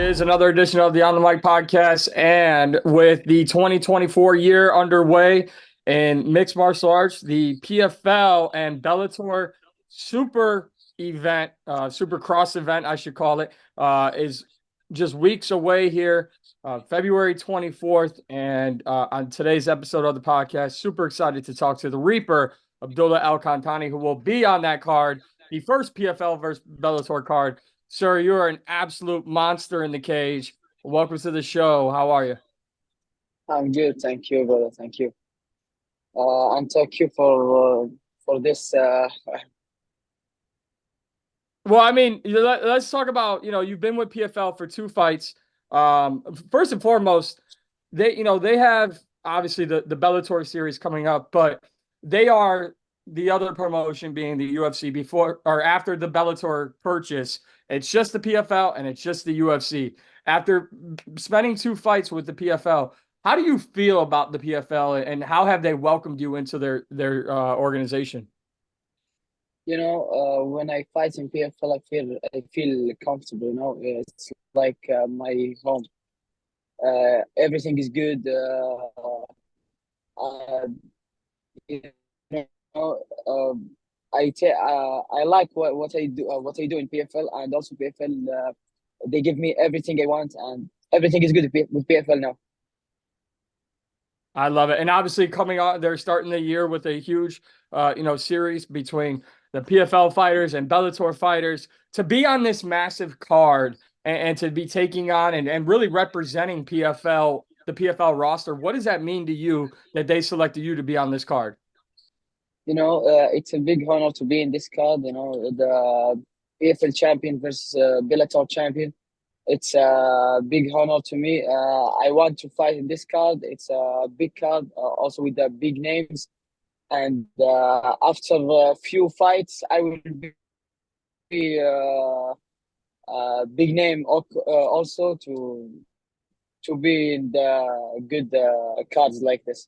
is another edition of the On the Mic podcast. And with the 2024 year underway in mixed martial arts, the PFL and Bellator super event, super cross event, I should call it, is just weeks away here, February 24th. And on today's episode of the podcast, super excited to talk to the Reaper, Abdullah Al-Qahtani, who will be on that card, the first PFL versus Bellator card. Sir, you are an absolute monster in the cage. Welcome to the show. How are you? I'm good, thank you, brother. Thank you. And thank you for this. Well, I mean, let's talk about, you've been with PFL for two fights. First and foremost, they have obviously the Bellator series coming up, but they are the other promotion being the UFC before or after the Bellator purchase. It's just the PFL and it's just the UFC. After spending two fights with the PFL, how do you feel about the PFL and how have they welcomed you into their organization? When I fight in PFL, I feel comfortable. It's like my home. Everything is good. Uh, you know, I like what I do in PFL, and also PFL. They give me everything I want, and everything is good with PFL now. I love it. And obviously coming on, they're starting the year with a huge, series between the PFL fighters and Bellator fighters to be on this massive card and to be taking on and really representing PFL, the PFL roster. What does that mean to you that they selected you to be on this card? It's a big honor to be in this card. The PFL champion versus Bellator champion. It's a big honor to me. I want to fight in this card. It's a big card, also with the big names. And after a few fights, I will be a big name also to be in the good cards like this.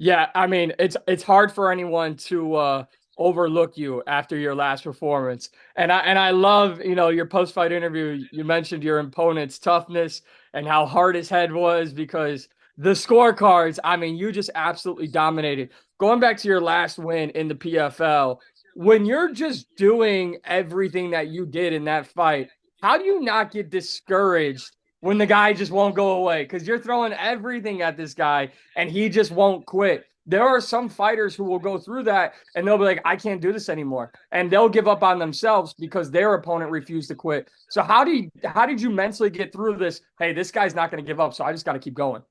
Yeah, I mean, it's hard for anyone to overlook you after your last performance. And I love, your post-fight interview. You mentioned your opponent's toughness and how hard his head was because the scorecards, I mean, you just absolutely dominated. Going back to your last win in the PFL, when you're just doing everything that you did in that fight, how do you not get discouraged when the guy just won't go away? Because you're throwing everything at this guy and he just won't quit. There are some fighters who will go through that and they'll be like, I can't do this anymore. And they'll give up on themselves because their opponent refused to quit. So how did you mentally get through this? Hey, this guy's not going to give up, so I just got to keep going.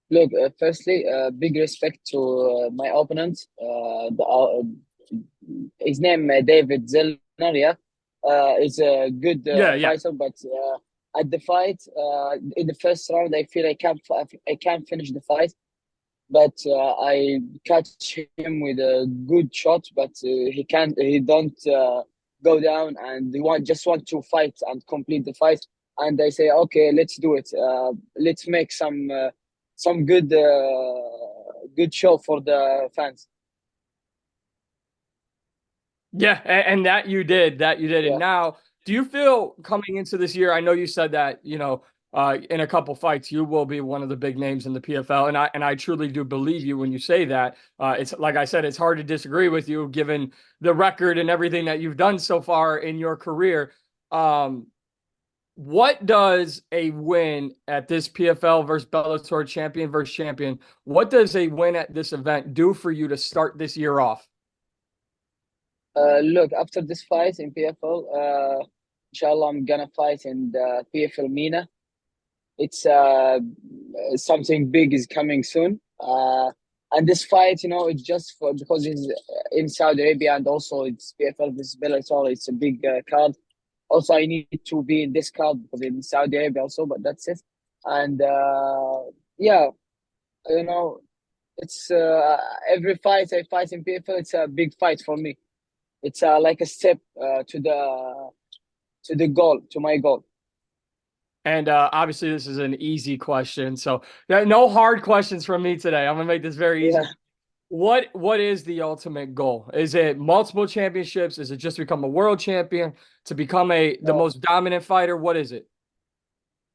Look, firstly, big respect to my opponent. His name David Zellner. Yeah, is a good Yeah, yeah. fighter, but at the fight, in the first round, I feel I can't finish the fight. But I catch him with a good shot, but he don't go down, and he just want to fight and complete the fight. And I say, okay, let's do it. Let's make some good show for the fans. Yeah, and that you did. And Yeah. now, do you feel coming into this year? I know you said that, in a couple fights you will be one of the big names in the PFL, and I truly do believe you when you say that. It's like I said, it's hard to disagree with you given the record and everything that you've done so far in your career. Um, what does a win at this PFL versus Bellator champion versus champion? What does a win at this event do for you to start this year off? Look, after this fight in PFL, inshallah, I'm gonna fight in the PFL Mina. It's something big is coming soon. And this fight, it's just for because it's in Saudi Arabia, and also it's PFL versus Bellator. It's a big card. Also, I need to be in this card because in Saudi Arabia also, but that's it. And yeah, you know, it's every fight I fight in PFL, it's a big fight for me. It's like a step to the goal, to my goal. And obviously, this is an easy question. So, yeah, no hard questions from me today. I'm going to make this very Yeah, easy. what is the ultimate goal? Is it multiple championships? Is it just to become a world champion? To become the No, most dominant fighter? What is it?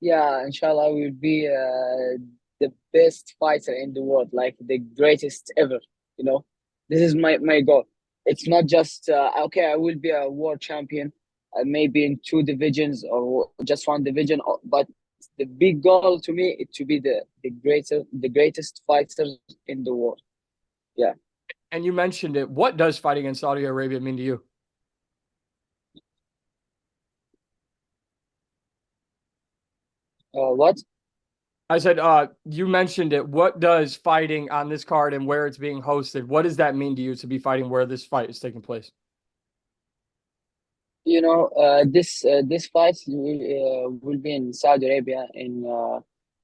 yeah, inshallah, I will be the best fighter in the world, like the greatest ever. You know, this is my goal. It's not just okay. I will be a world champion, maybe in two divisions or just one division. But the big goal to me is to be the greatest fighter in the world. Yeah. And you mentioned it. What does fighting in Saudi Arabia mean to you? What? I said, you mentioned it. What does fighting on this card and where it's being hosted, what does that mean to you to be fighting where this fight is taking place? This fight will be in Saudi Arabia in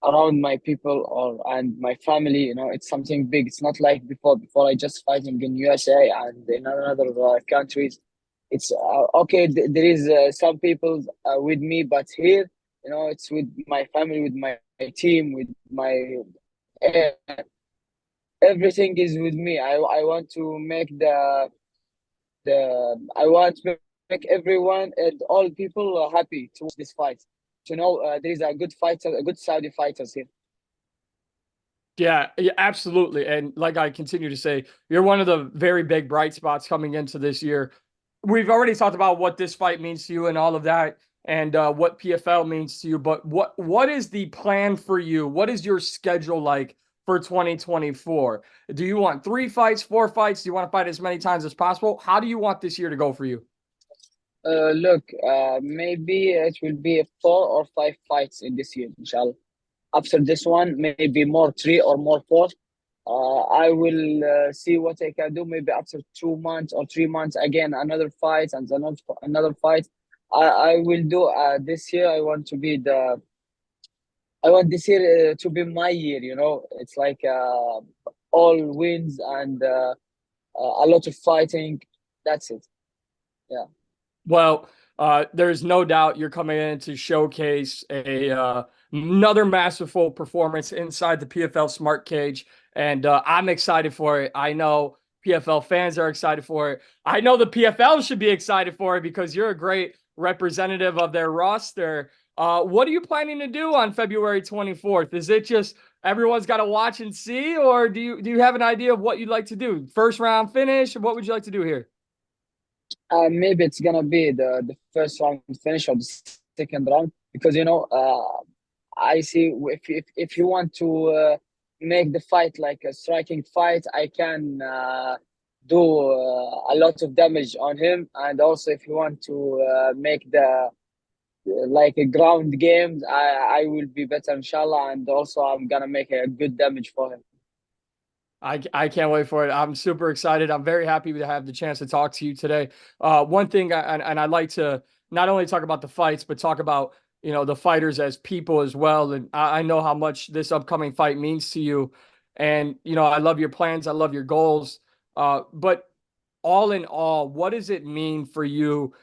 around my people or and my family. It's something big. It's not like before. Before I just fighting in USA and in another countries. It's okay. There is some people with me, but here, it's with my family, with my team, with my uh, everything is with me. I want to make the I want to make everyone and all people happy to watch this fight. To know there is a good fighter, a good Saudi fighters here. Yeah, yeah, absolutely. And like I continue to say, you're one of the very big bright spots coming into this year. We've already talked about what this fight means to you and all of that, and what PFL means to you. But what is the plan for you? What is your schedule like for 2024? Do you want 3 fights, 4 fights? Do you want to fight as many times as possible? How do you want this year to go for you? Look, maybe it will be 4 or 5 fights in this year, inshallah. After this one, maybe more 3 or more 4. I will see what I can do. Maybe after 2 months or 3 months, again another fight and another fight. I will do this year. I want this year to be my year. It's like all wins and a lot of fighting. That's it. Yeah. Well, there's no doubt you're coming in to showcase another masterful performance inside the PFL Smart Cage, and I'm excited for it. I know PFL fans are excited for it. I know the PFL should be excited for it because you're a great representative of their roster. What are you planning to do on February 24th? Is it just everyone's got to watch and see, or do you have an idea of what you'd like to do? First round finish? What would you like to do here? Maybe it's gonna be the first round finish or the second round because I see if you want to make the fight like a striking fight, I can do a lot of damage on him, and also if you want to make the like a ground games, I will be better inshallah, and also I'm gonna make a good damage for him. I can't wait for it. I'm super excited. I'm very happy to have the chance to talk to you today. One thing, and I'd like to not only talk about the fights, but talk about the fighters as people as well. And I know how much this upcoming fight means to you. And I love your plans. I love your goals. But all in all, what does it mean for you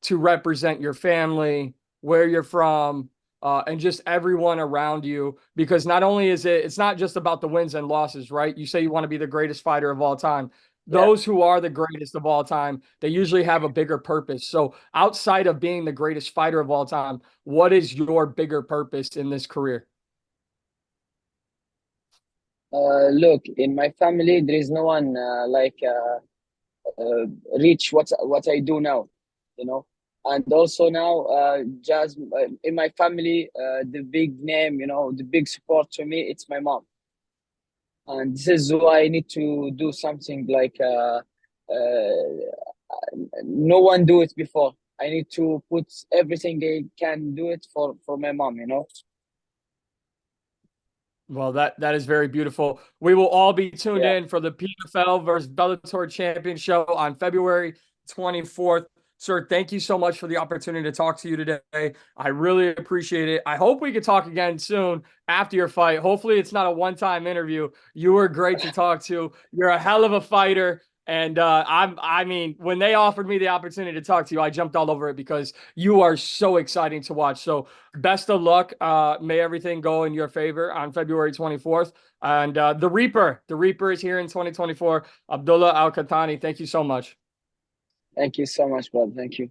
to represent your family, where you're from, and just everyone around you? Because not only it's not just about the wins and losses, right? You say you want to be the greatest fighter of all time. Yeah. Those who are the greatest of all time, they usually have a bigger purpose. So outside of being the greatest fighter of all time, what is your bigger purpose in this career? Look, in my family, there is no one uh, reach what I do now, you know. And also now, just in my family, the big name, the big support to me, it's my mom. And this is why I need to do something like no one do it before. I need to put everything I can do it for my mom. Well, that is very beautiful. We will all be tuned Yeah. in for the PFL versus Bellator Champion Show on February 24th. Sir, thank you so much for the opportunity to talk to you today. I really appreciate it. I hope we could talk again soon after your fight. Hopefully, it's not a one-time interview. You were great to talk to. You're a hell of a fighter, And I mean, when they offered me the opportunity to talk to you, I jumped all over it because you are so exciting to watch. So best of luck. May everything go in your favor on February 24th. And the Reaper is here in 2024. Abdullah Al-Qahtani, thank you so much. Thank you so much, Bob. Thank you.